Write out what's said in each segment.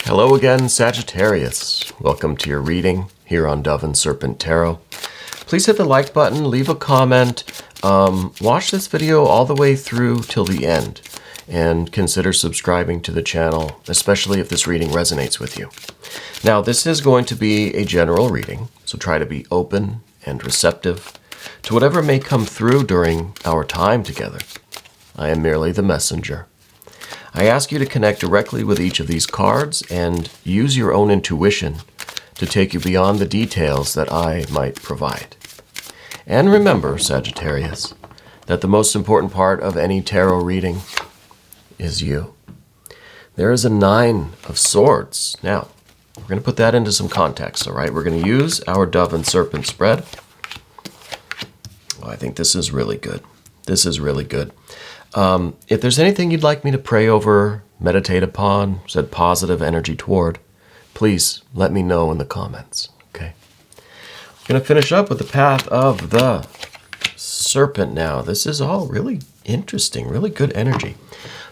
Hello again, Sagittarius. Welcome to your reading here on Dove and Serpent Tarot. Please hit the like button, leave a comment, watch this video all the way through till the end, and consider subscribing to the channel, especially if this reading resonates with you. Now, this is going to be a general reading, so try to be open and receptive to whatever may come through during our time together. I am merely the messenger. I ask you to connect directly with each of these cards and use your own intuition to take you beyond the details that I might provide. And remember, Sagittarius, that the most important part of any tarot reading is you. There is a 9 of Swords. Now, we're going to put that into some context, all right? We're going to use our Dove and Serpent spread. Oh, I think this is really good. This is really good. If there's anything you'd like me to pray over, meditate upon, send positive energy toward, please let me know in the comments, okay? I'm going to finish up with the Path of the Serpent now. This is all really interesting, really good energy.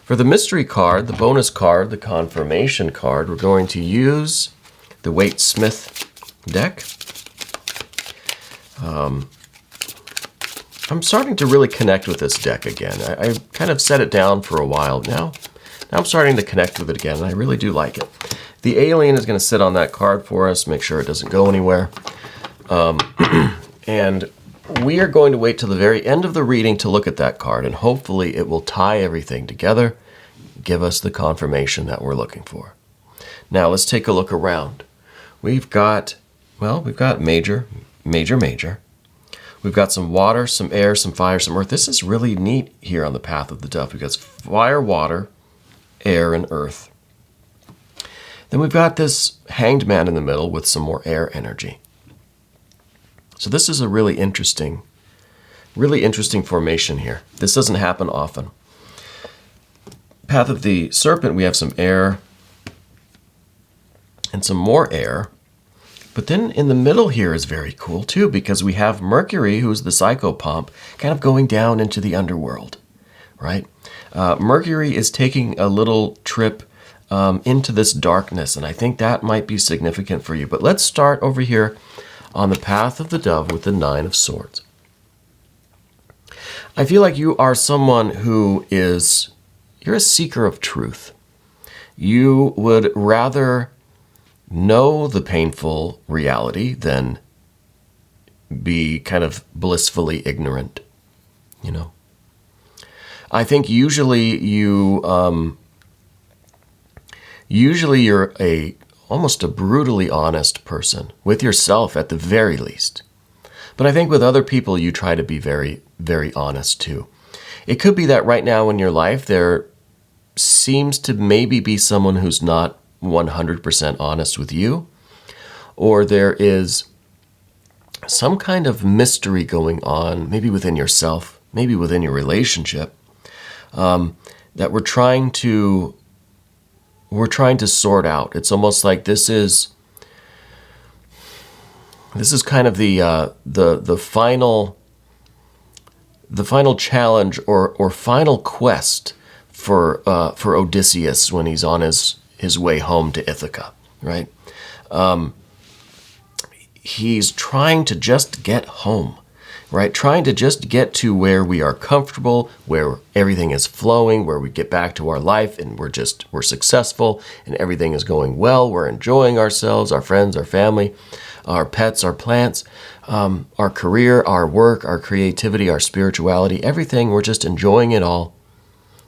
For the mystery card, the bonus card, the confirmation card, we're going to use the Waite Smith deck. I'm starting to really connect with this deck again. I kind of set it down for a while now. Now I'm starting to connect with it again, and I really do like it. The alien is going to sit on that card for us, make sure it doesn't go anywhere. And we are going to wait till the very end of the reading to look at that card, and hopefully it will tie everything together, give us the confirmation that we're looking for. Now let's take a look around. We've got major, major, major. We've got some water, some air, some fire, some earth. This is really neat here on the Path of the Dove because fire, water, air, and earth. Then we've got this Hanged Man in the middle with some more air energy. So this is a really interesting formation here. This doesn't happen often. Path of the Serpent, we have some air and some more air. But then in the middle here is very cool too, because we have Mercury, who's the psychopomp, kind of going down into the underworld, right? Mercury is taking a little trip into this darkness, and I think that might be significant for you. But let's start over here on the Path of the Dove with the 9 of Swords. I feel like you are someone you're a seeker of truth. You would rather know the painful reality than be kind of blissfully ignorant, you know. I think usually you're almost a brutally honest person with yourself at the very least. But I think with other people you try to be very, very honest too. It could be that right now in your life there seems to maybe be someone who's not 100% honest with you, or there is some kind of mystery going on, maybe within yourself, maybe within your relationship, that we're trying to sort out. It's almost like this is kind of the final challenge or final quest for Odysseus when he's on his way home to Ithaca, right? He's trying to just get home, right? Trying to just get to where we are comfortable, where everything is flowing, where we get back to our life and we're successful and everything is going well. We're enjoying ourselves, our friends, our family, our pets, our plants, our career, our work, our creativity, our spirituality, everything. We're just enjoying it all,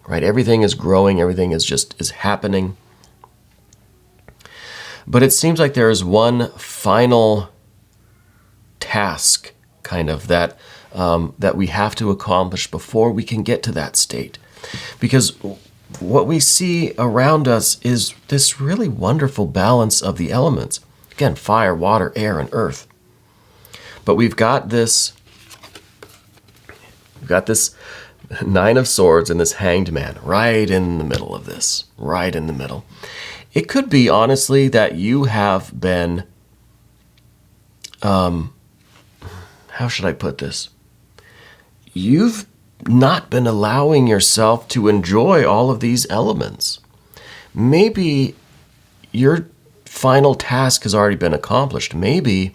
right? Everything is growing. Everything is happening. But it seems like there is one final task, kind of, that we have to accomplish before we can get to that state. Because what we see around us is this really wonderful balance of the elements. Again, fire, water, air, and earth. But we've got this 9 of Swords and this Hanged Man right in the middle of this, right in the middle. It could be, honestly, that you have been, how should I put this? You've not been allowing yourself to enjoy all of these elements. Maybe your final task has already been accomplished. Maybe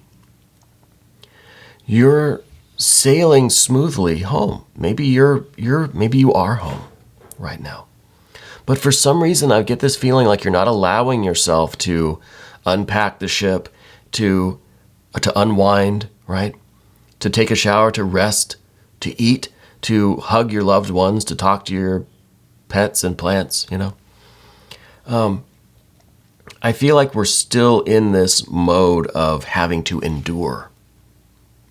you're sailing smoothly home. Maybe you are home right now. But for some reason, I get this feeling like you're not allowing yourself to unpack the ship, to unwind, right? To take a shower, to rest, to eat, to hug your loved ones, to talk to your pets and plants, I feel like we're still in this mode of having to endure,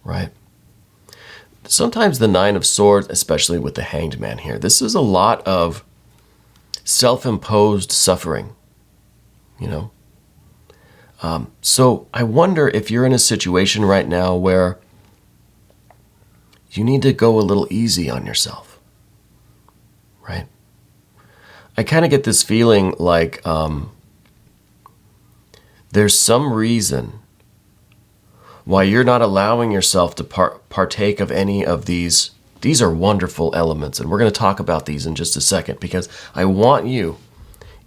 right? Sometimes the Nine of Swords, especially with the Hanged Man here, this is a lot of self-imposed suffering, So I wonder if you're in a situation right now where you need to go a little easy on yourself, right? I kind of get this feeling like there's some reason why you're not allowing yourself to partake of any of these. These are wonderful elements, and we're going to talk about these in just a second, because I want you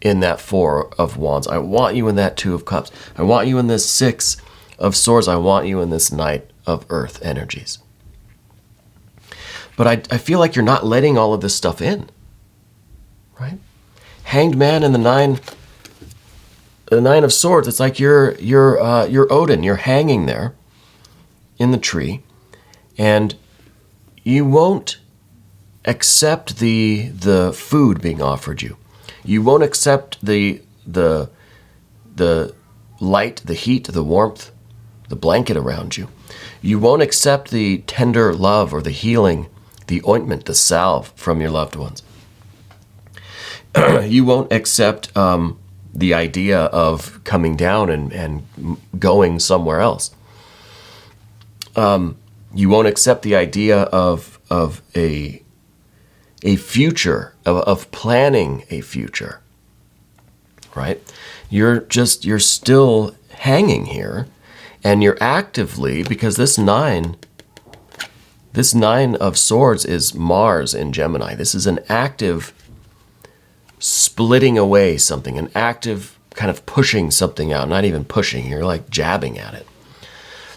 in that Four of Wands. I want you in that Two of Cups. I want you in this Six of Swords. I want you in this Knight of Earth energies. But I feel like you're not letting all of this stuff in, right? Hanged Man and the Nine of Swords. It's like you're Odin. You're hanging there in the tree, and you won't accept the food being offered you. You won't accept the light, the heat, the warmth, the blanket around you. You won't accept the tender love or the healing, the ointment, the salve from your loved ones. You won't accept the idea of coming down and going somewhere else. You won't accept the idea of a future, of planning a future, right? You're still hanging here, and you're actively, because this Nine of Swords is Mars in Gemini. This is an active splitting away something, an active kind of pushing something out. Not even pushing, you're like jabbing at it.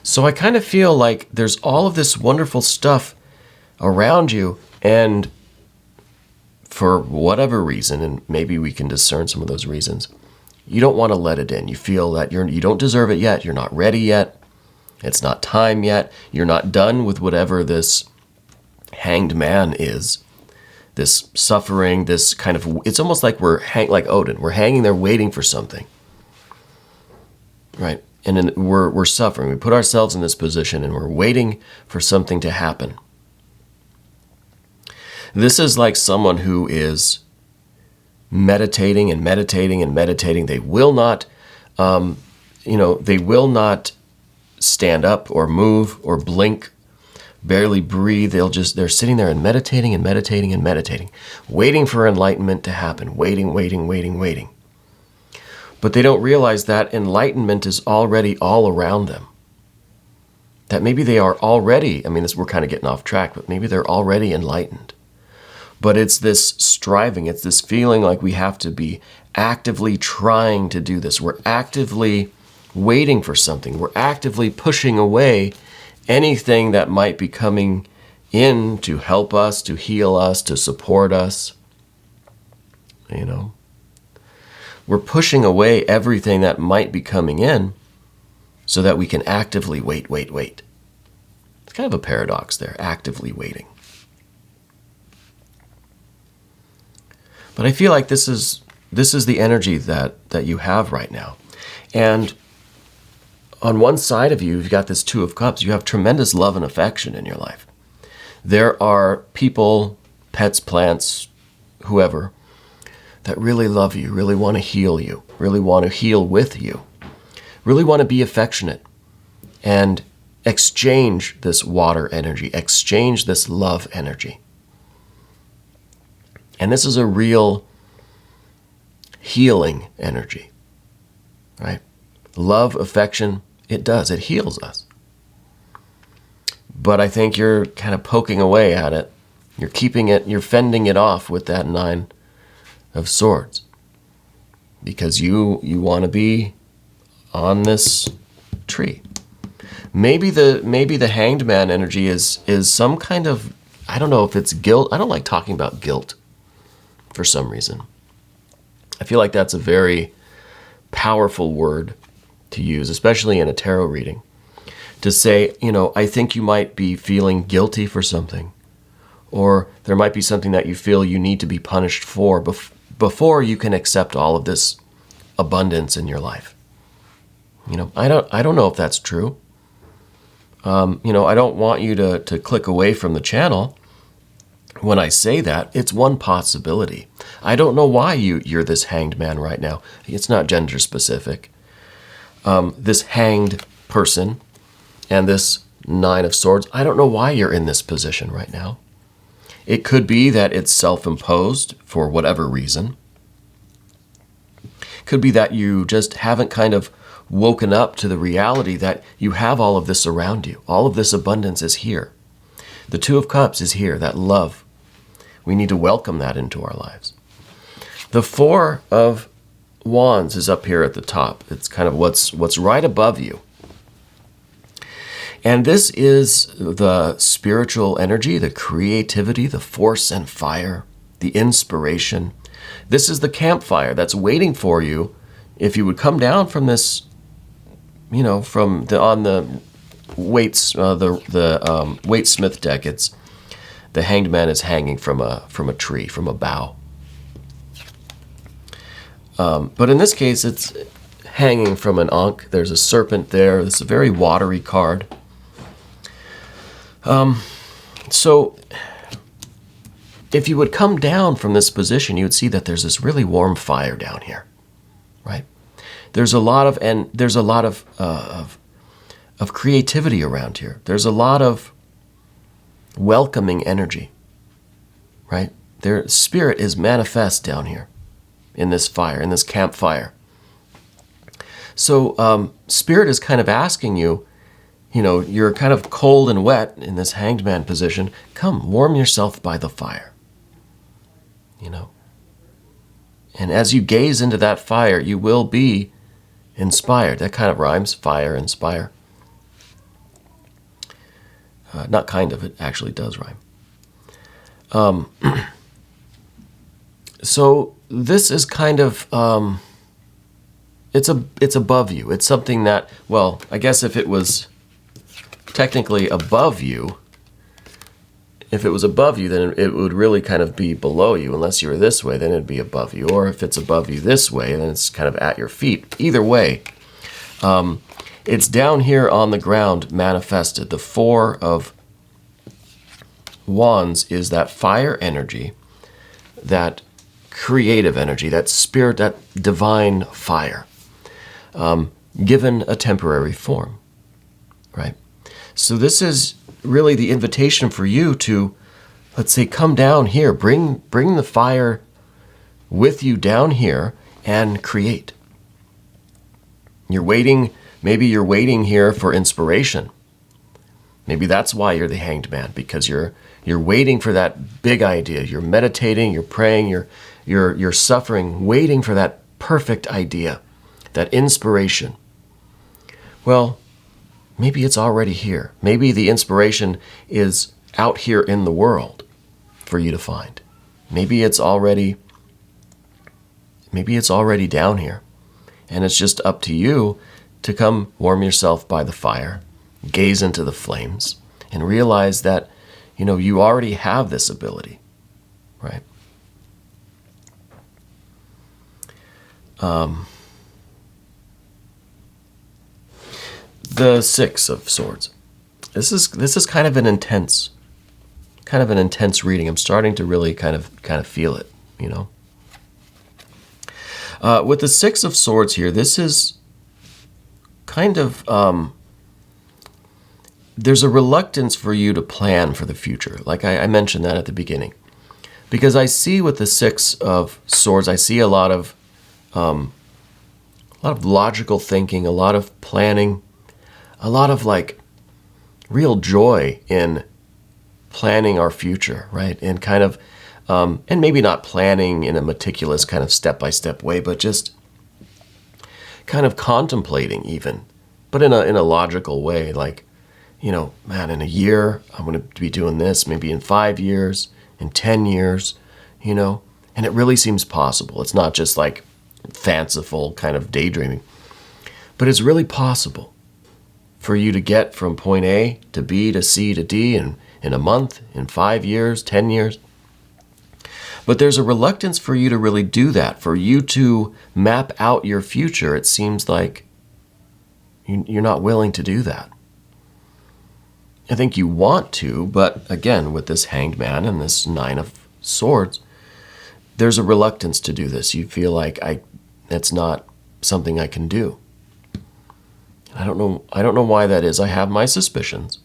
So I kind of feel like there's all of this wonderful stuff around you, and for whatever reason, and maybe we can discern some of those reasons, you don't want to let it in. You feel that you don't deserve it yet. You're not ready yet. It's not time yet. You're not done with whatever this Hanged Man is. This suffering, this kind of, it's almost like like Odin. We're hanging there waiting for something, right? And then we're suffering. We put ourselves in this position and we're waiting for something to happen. This is like someone who is meditating and meditating and meditating. They will not, they will not stand up or move or blink, barely breathe. They're sitting there and meditating and meditating and meditating, waiting for enlightenment to happen, waiting. But they don't realize that enlightenment is already all around them. That maybe they are already, we're kind of getting off track, but maybe they're already enlightened. But it's this striving, it's this feeling like we have to be actively trying to do this. We're actively waiting for something. We're actively pushing away anything that might be coming in to help us, to heal us, to support us. We're pushing away everything that might be coming in so that we can actively wait. It's kind of a paradox there, actively waiting. But I feel like this is the energy that you have right now. And on one side of you, you've got this Two of Cups. You have tremendous love and affection in your life. There are people, pets, plants, whoever, that really love you, really want to heal you, really want to heal with you, really want to be affectionate and exchange this water energy, exchange this love energy. And this is a real healing energy, right? Love, affection, it heals us. But I think you're kind of poking away at it. You're fending it off with that Nine of Swords. because you want to be on this tree. Maybe the Hanged Man energy is some kind of, I don't know if it's guilt. I don't like talking about guilt for some reason. I feel like that's a very powerful word to use, especially in a tarot reading. To say, I think you might be feeling guilty for something, or there might be something that you feel you need to be punished for before you can accept all of this abundance in your life. I don't know if that's true. I don't want you to click away from the channel when I say that. It's one possibility. I don't know why you're this hanged man right now. It's not gender specific. This hanged person and this Nine of Swords, I don't know why you're in this position right now. It could be that it's self-imposed for whatever reason. Could be that you just haven't kind of woken up to the reality that you have all of this around you. All of this abundance is here. The Two of Cups is here, that love. We need to welcome that into our lives. The Four of Wands is up here at the top. It's kind of what's right above you. And this is the spiritual energy, the creativity, the force and fire, the inspiration. This is the campfire that's waiting for you if you would come down from this, from on the Waite Smith deck. It's the Hanged Man is hanging from a tree, from a bough. But in this case, it's hanging from an ankh. There's a serpent there. It's a very watery card. So if you would come down from this position, you would see that there's this really warm fire down here, right? There's a lot of creativity around here. There's a lot of welcoming energy, right? Their spirit is manifest down here in this fire, in this campfire. So spirit is kind of asking you, you're kind of cold and wet in this Hanged Man position. Come, warm yourself by the fire. And as you gaze into that fire, you will be inspired. That kind of rhymes, fire, inspire. Not kind of, it actually does rhyme. So this is kind of, it's above you. It's something that, well, I guess if it was technically above you, then it would really kind of be below you. Unless you were this way, then it'd be above you. Or if it's above you this way, then it's kind of at your feet. Either way, it's down here on the ground manifested. The Four of Wands is that fire energy, that creative energy, that spirit, that divine fire, given a temporary form, right? So this is really the invitation for you to, let's say, come down here, bring the fire with you down here and create. Maybe you're waiting here for inspiration. Maybe that's why you're the Hanged Man, because you're waiting for that big idea. You're meditating, you're praying, you're suffering, waiting for that perfect idea, that inspiration. Well, maybe it's already here. Maybe the inspiration is out here in the world for you to find. Maybe it's already down here. And it's just up to you to come warm yourself by the fire, gaze into the flames, and realize that, you already have this ability, right? The Six of Swords. This is kind of an intense reading. I'm starting to really kind of feel it, With the Six of Swords here, this is kind of there's a reluctance for you to plan for the future. Like I mentioned that at the beginning, because I see with the Six of Swords, I see a lot of logical thinking, a lot of planning, a lot of real joy in planning our future, right? And kind of, and maybe not planning in a meticulous kind of step-by-step way, but just kind of contemplating even, but in a logical way, like, man, in a year, I'm going to be doing this, maybe in 5 years, in 10 years, and it really seems possible. It's not just like fanciful kind of daydreaming, but it's really possible for you to get from point A to B to C to D in a month, in 5 years, 10 years. But there's a reluctance for you to really do that, for you to map out your future. It seems like you're not willing to do that. I think you want to, but again, with this Hanged Man and this Nine of Swords, there's a reluctance to do this. You feel like it's not something I can do. I don't know why that is. I have my suspicions.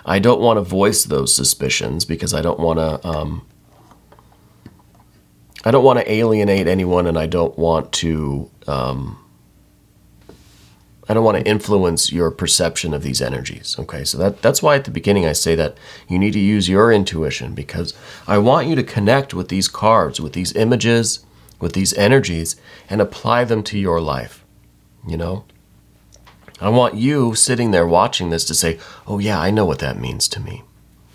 I don't want to voice those suspicions because I don't want to alienate anyone, and I don't want to influence your perception of these energies. Okay, so that's why at the beginning I say that you need to use your intuition, because I want you to connect with these cards, with these images, with these energies, and apply them to your life. I want you sitting there watching this to say, oh yeah, I know what that means to me.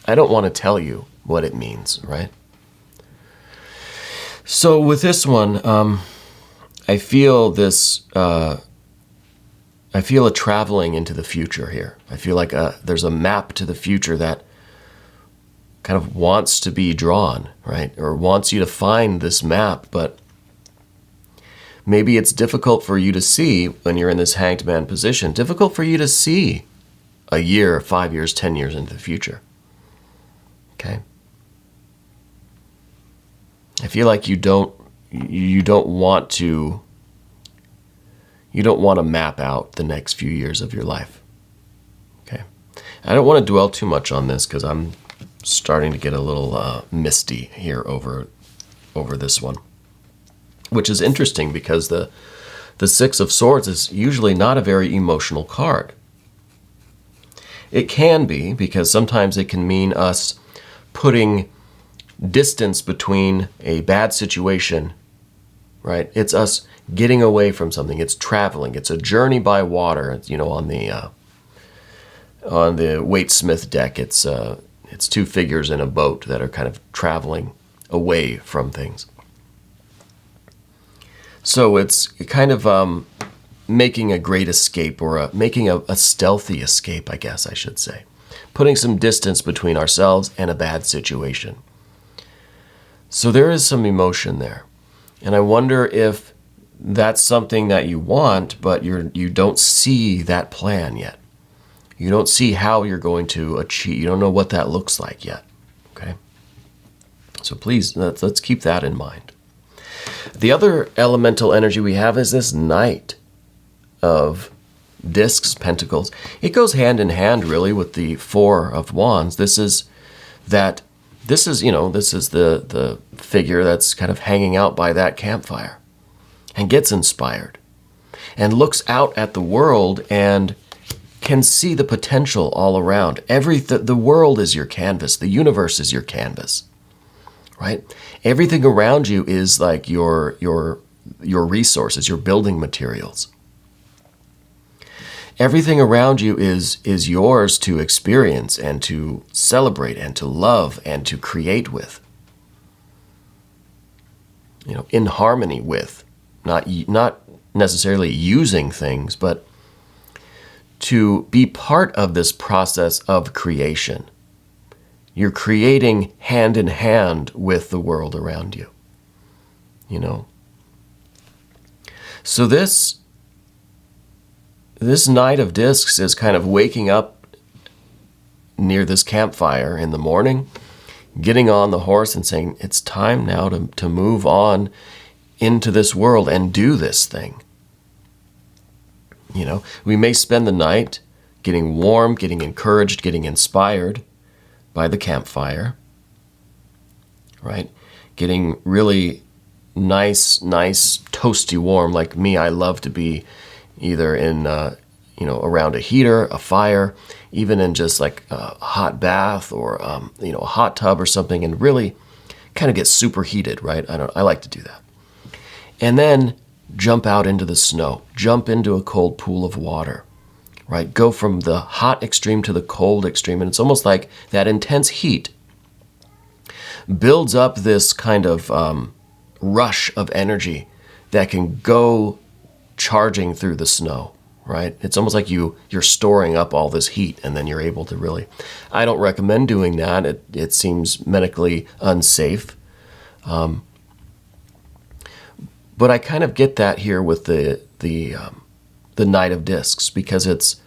I don't want to tell you what it means, right? So with this one, I feel this, I feel a traveling into the future here. I feel like there's a map to the future that kind of wants to be drawn, right? Or wants you to find this map, but maybe it's difficult for you to see when you're in this Hanged Man position, difficult for you to see a year, 5 years, 10 years into the future. Okay? I feel like you don't want to map out the next few years of your life. Okay? I don't want to dwell too much on this because I'm starting to get a little misty here over this one. Which is interesting because the Six of Swords is usually not a very emotional card. It can be, because sometimes it can mean us putting distance between a bad situation, right? It's us getting away from something. It's traveling. It's a journey by water. It's, on the Waite-Smith deck, it's two figures in a boat that are kind of traveling away from things. So it's kind of making a great escape, or making a stealthy escape, I guess I should say. Putting some distance between ourselves and a bad situation. So there is some emotion there. And I wonder if that's something that you want, but you don't see that plan yet. You don't see how you're going to achieve. You don't know what that looks like yet. Okay? So please, let's keep that in mind. The other elemental energy we have is this Knight of Discs, Pentacles. It goes hand in hand really with the Four of Wands. This is the figure that's kind of hanging out by that campfire and gets inspired and looks out at the world and can see the potential all around. The world is your canvas. The universe is your canvas. Right? Everything around you is like your resources, your building materials. Everything around you is yours to experience and to celebrate and to love and to create with. In harmony with, not necessarily using things, but to be part of this process of creation. You're creating hand in hand with the world around you. So this Knight of Discs is kind of waking up near this campfire in the morning, getting on the horse and saying, it's time now to move on into this world and do this thing. We may spend the night getting warm, getting encouraged, getting inspired by the campfire, right? Getting really nice, toasty warm. Like me, I love to be either in, around a heater, a fire, even in just like a hot bath or, a hot tub or something, and really kind of get super heated, right? I like to do that. And then jump out into the snow, jump into a cold pool of water, right? Go from the hot extreme to the cold extreme. And it's almost like that intense heat builds up this kind of rush of energy that can go charging through the snow, right? It's almost like you're storing up all this heat, and then you're able to really... I don't recommend doing that. It seems medically unsafe. But I kind of get that here with the Knight of Discs, because it's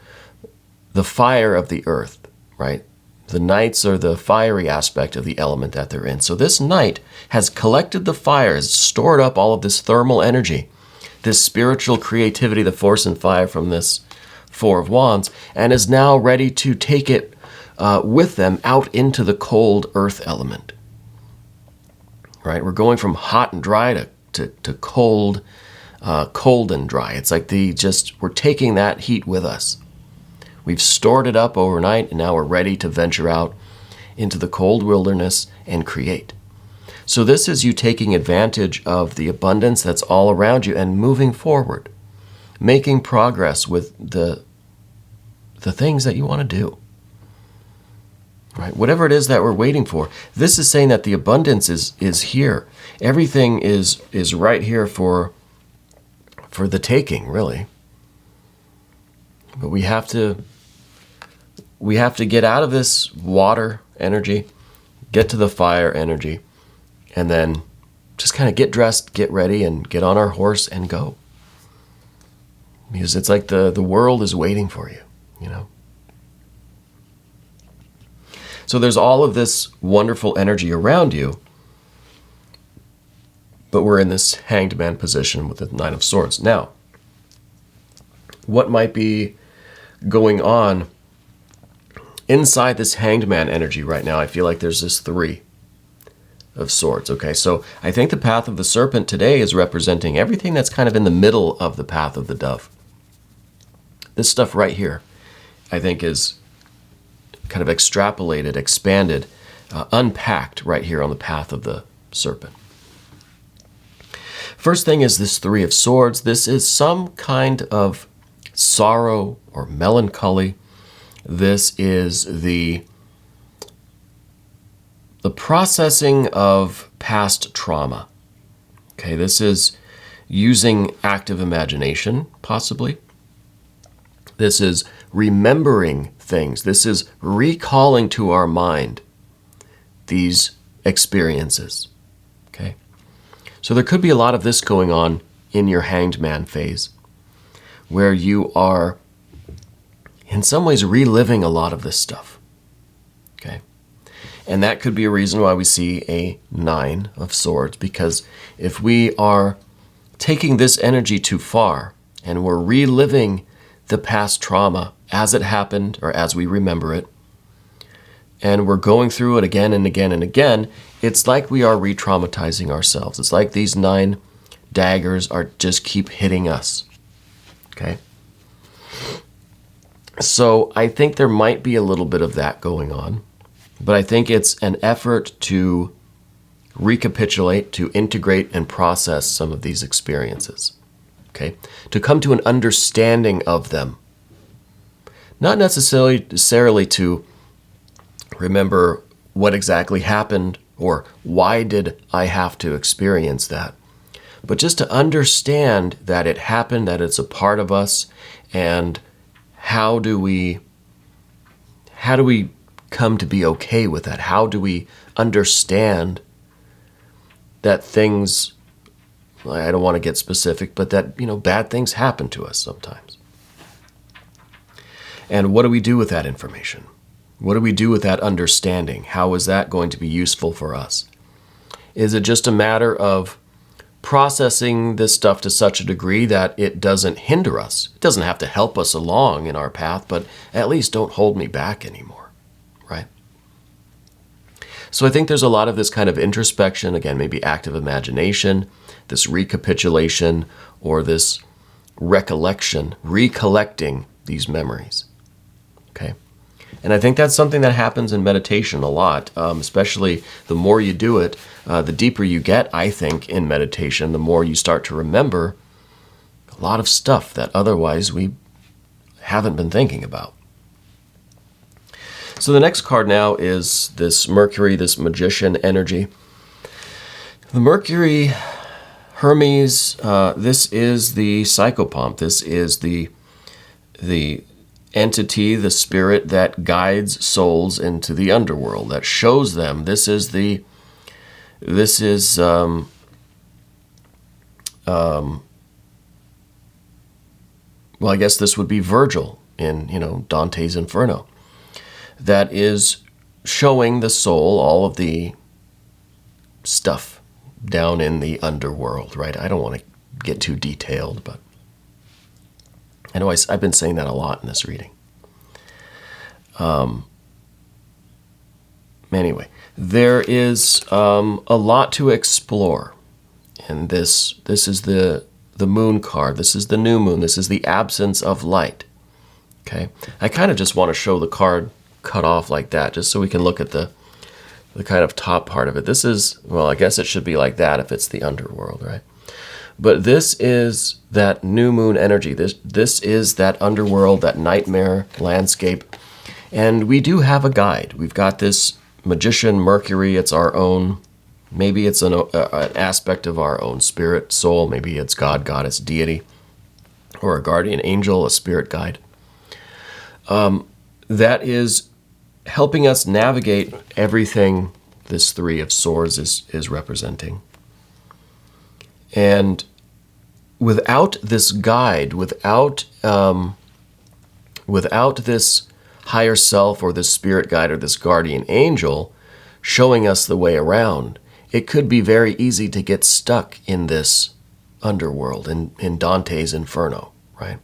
the fire of the earth, right? The knights are the fiery aspect of the element that they're in. So this knight has collected the fire, has stored up all of this thermal energy, this spiritual creativity, the force and fire from this Four of Wands, and is now ready to take it with them out into the cold earth element. Right? We're going from hot and dry to cold, cold and dry. It's like we're taking that heat with us. We've stored it up overnight, and now we're ready to venture out into the cold wilderness and create. So this is you taking advantage of the abundance that's all around you and moving forward, making progress with the things that you want to do. Right? Whatever it is that we're waiting for. This is saying that the abundance is here. Everything is right here for the taking, really. But we have to get out of this water energy, get to the fire energy, and then just kind of get dressed, get ready, and get on our horse and go. Because it's like the world is waiting for you, you know. So there's all of this wonderful energy around you, but we're in this Hanged Man position with the Nine of Swords. Now, what might be going on inside this Hanged Man energy right now? I feel like there's this Three of Swords. Okay, so I think the Path of the Serpent today is representing everything that's kind of in the middle of the Path of the Dove. This stuff right here, I think, is kind of extrapolated, expanded, unpacked right here on the Path of the Serpent. First thing is this Three of Swords. This is some kind of sorrow or melancholy. This is the processing of past trauma. Okay, this is using active imagination, possibly. This is remembering things. This is recalling to our mind these experiences. Okay, so there could be a lot of this going on in your Hanged Man phase, where you are in some ways reliving a lot of this stuff. Okay, and that could be a reason why we see a Nine of Swords, because if we are taking this energy too far and we're reliving the past trauma as it happened or as we remember it, and we're going through it again and again and again, it's like we are re-traumatizing ourselves. It's like these 9 daggers are just keep hitting us. Okay? So I think there might be a little bit of that going on, but I think it's an effort to recapitulate, to integrate and process some of these experiences. Okay? To come to an understanding of them. Not necessarily to remember what exactly happened or why did I have to experience that, but just to understand that it happened, that it's a part of us, and how do we come to be okay with that? How do we understand that things, I don't want to get specific, but that, bad things happen to us sometimes. And what do we do with that information? What do we do with that understanding? How is that going to be useful for us? Is it just a matter of processing this stuff to such a degree that it doesn't hinder us? It doesn't have to help us along in our path, but at least don't hold me back anymore, right? So I think there's a lot of this kind of introspection, again, maybe active imagination, this recapitulation, or this recollection, recollecting these memories, okay? And I think that's something that happens in meditation a lot, especially the more you do it, the deeper you get, I think, in meditation, the more you start to remember a lot of stuff that otherwise we haven't been thinking about. So the next card now is this Mercury, this magician energy. The Mercury, Hermes, this is the psychopomp. This is the entity, the spirit that guides souls into the underworld, that shows them well, I guess this would be Virgil in, Dante's Inferno. That is showing the soul all of the stuff down in the underworld, right? I don't want to get too detailed, but I know I've been saying that a lot in this reading. Anyway, there is a lot to explore. And this is the moon card. This is the new moon. This is the absence of light. Okay? I kind of just want to show the card cut off like that, just so we can look at the kind of top part of it. This is, well, I guess it should be like that if it's the underworld, right? But this is that new moon energy. This is that underworld, that nightmare landscape. And we do have a guide. We've got this magician, Mercury. It's our own, maybe it's an aspect of our own spirit, soul. Maybe it's God, goddess, deity, or a guardian angel, a spirit guide. That is helping us navigate everything this Three of Swords is representing. And without this guide, without this higher self or this spirit guide or this guardian angel showing us the way around, it could be very easy to get stuck in this underworld, in Dante's Inferno, right?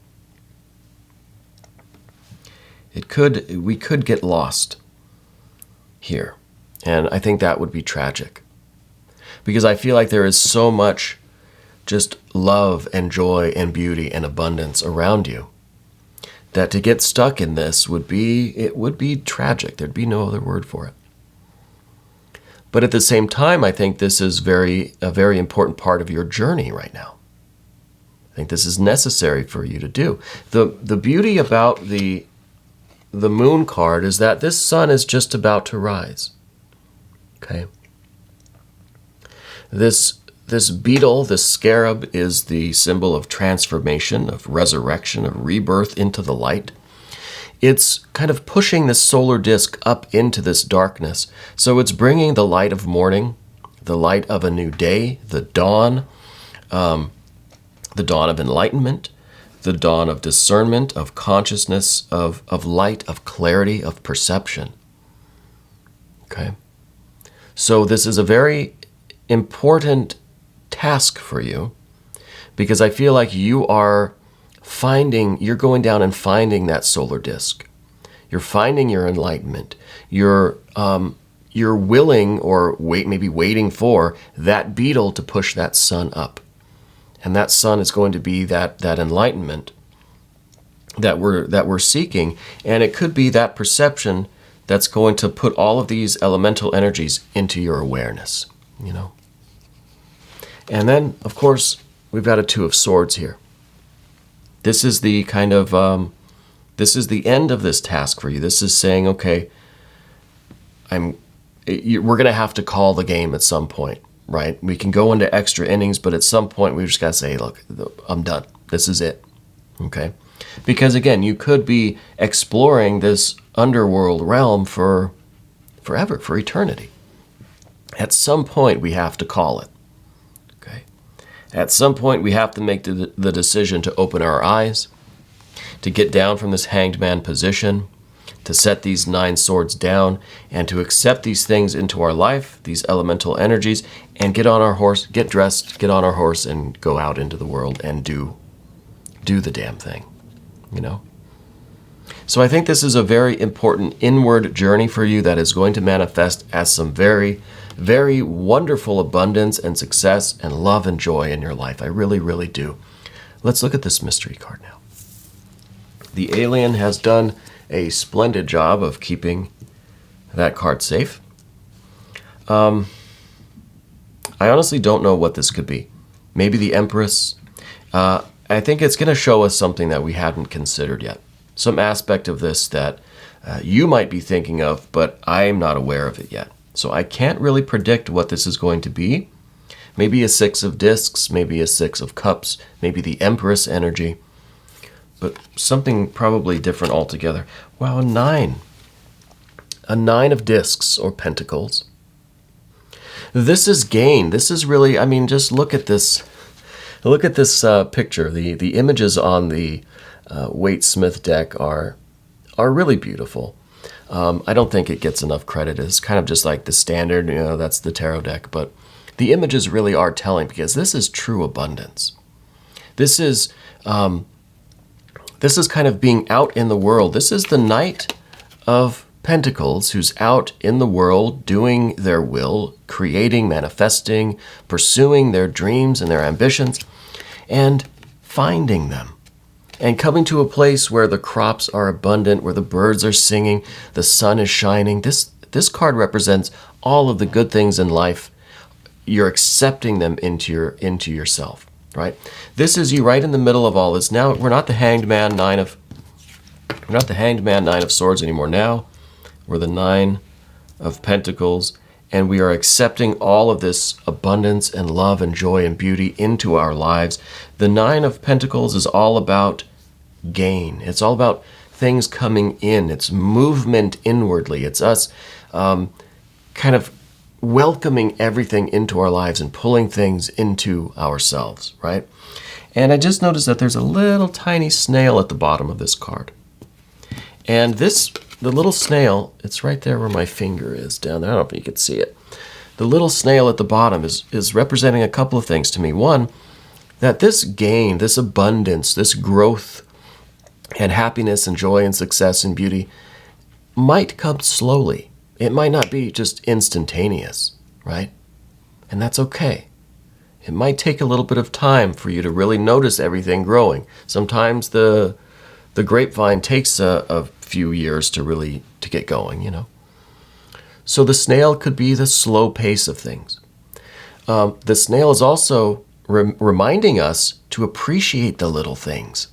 We could get lost here. And I think that would be tragic. Because I feel like there is so much just love and joy and beauty and abundance around you that to get stuck in this would be tragic. There'd be no other word for it. But at the same time, I think this is a very important part of your journey right now. I think this is necessary for you to do. The beauty about the moon card is that this sun is just about to rise. Okay? This beetle, this scarab, is the symbol of transformation, of resurrection, of rebirth into the light. It's kind of pushing this solar disk up into this darkness. So it's bringing the light of morning, the light of a new day, the dawn of enlightenment, the dawn of discernment, of consciousness, of light, of clarity, of perception. Okay? So this is a very important task for you, because I feel like you're going down and finding that solar disk. You're finding your enlightenment. You're willing, or maybe waiting for that beetle to push that sun up. And that sun is going to be that enlightenment that we're seeking. And it could be that perception that's going to put all of these elemental energies into your awareness, And then, of course, we've got a Two of Swords here. This is the kind of, this is the end of this task for you. This is saying, okay, we're going to have to call the game at some point, right? We can go into extra innings, but at some point we just got to say, look, I'm done. This is it, okay? Because again, you could be exploring this underworld realm for forever, for eternity. At some point, we have to call it. At some point, we have to make the decision to open our eyes, to get down from this hanged man position, to set these 9 swords down, and to accept these things into our life, these elemental energies, and get on our horse, get dressed, get on our horse, and go out into the world and do the damn thing, So I think this is a very important inward journey for you that is going to manifest as some very, very wonderful abundance and success and love and joy in your life. I really, really do. Let's look at this mystery card now. The alien has done a splendid job of keeping that card safe. I honestly don't know what this could be. Maybe the Empress. I think it's going to show us something that we hadn't considered yet. Some aspect of this that you might be thinking of, but I'm not aware of it yet. So I can't really predict what this is going to be. Maybe a 6 of discs, maybe a 6 of cups, maybe the Empress energy, but something probably different altogether. Wow, a 9. A 9 of discs or pentacles. This is gain. This is really, I mean, just look at this. Look at this picture. The images on the Waite-Smith deck are really beautiful. I don't think it gets enough credit. It's kind of just like the standard, that's the tarot deck, but the images really are telling because this is true abundance. This is kind of being out in the world. This is the Knight of Pentacles who's out in the world doing their will, creating, manifesting, pursuing their dreams and their ambitions, and finding them. And coming to a place where the crops are abundant, where the birds are singing, the sun is shining. This card represents all of the good things in life. You're accepting them into yourself, right? This is you right in the middle of all this. Now we're not the Hanged Man Nine of Swords anymore. Now we're the 9 of Pentacles, and we are accepting all of this abundance and love and joy and beauty into our lives. The 9 of Pentacles is all about gain. It's all about things coming in. It's movement inwardly. It's us kind of welcoming everything into our lives and pulling things into ourselves, right? And I just noticed that there's a little tiny snail at the bottom of this card. And the little snail, it's right there where my finger is down there. I don't know if you can see it. The little snail at the bottom is representing a couple of things to me. One, that this gain, this abundance, this growth and happiness and joy and success and beauty might come slowly. It might not be just instantaneous, right? And that's okay. It might take a little bit of time for you to really notice everything growing. Sometimes the grapevine takes a few years to get going, So the snail could be the slow pace of things. The snail is also reminding us to appreciate the little things,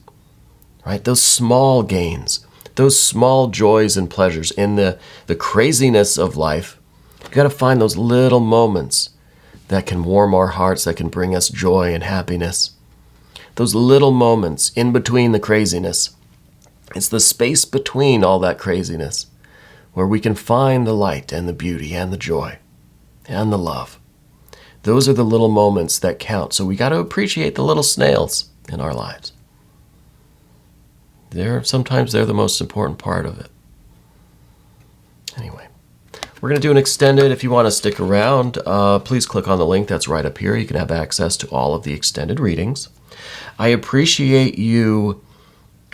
right? Those small gains, those small joys and pleasures in the craziness of life. You got to find those little moments that can warm our hearts, that can bring us joy and happiness. Those little moments in between the craziness. It's the space between all that craziness where we can find the light and the beauty and the joy and the love. Those are the little moments that count. So we got to appreciate the little snails in our lives. Sometimes they're the most important part of it. Anyway, we're going to do an extended. If you want to stick around, please click on the link that's right up here. You can have access to all of the extended readings. I appreciate you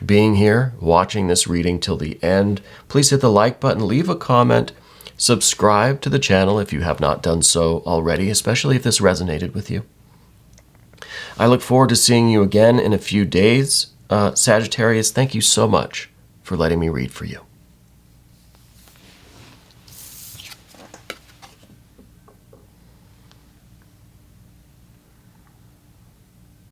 being here, watching this reading till the end. Please hit the like button, leave a comment, subscribe to the channel if you have not done so already, especially if this resonated with you. I look forward to seeing you again in a few days. Sagittarius, thank you so much for letting me read for you.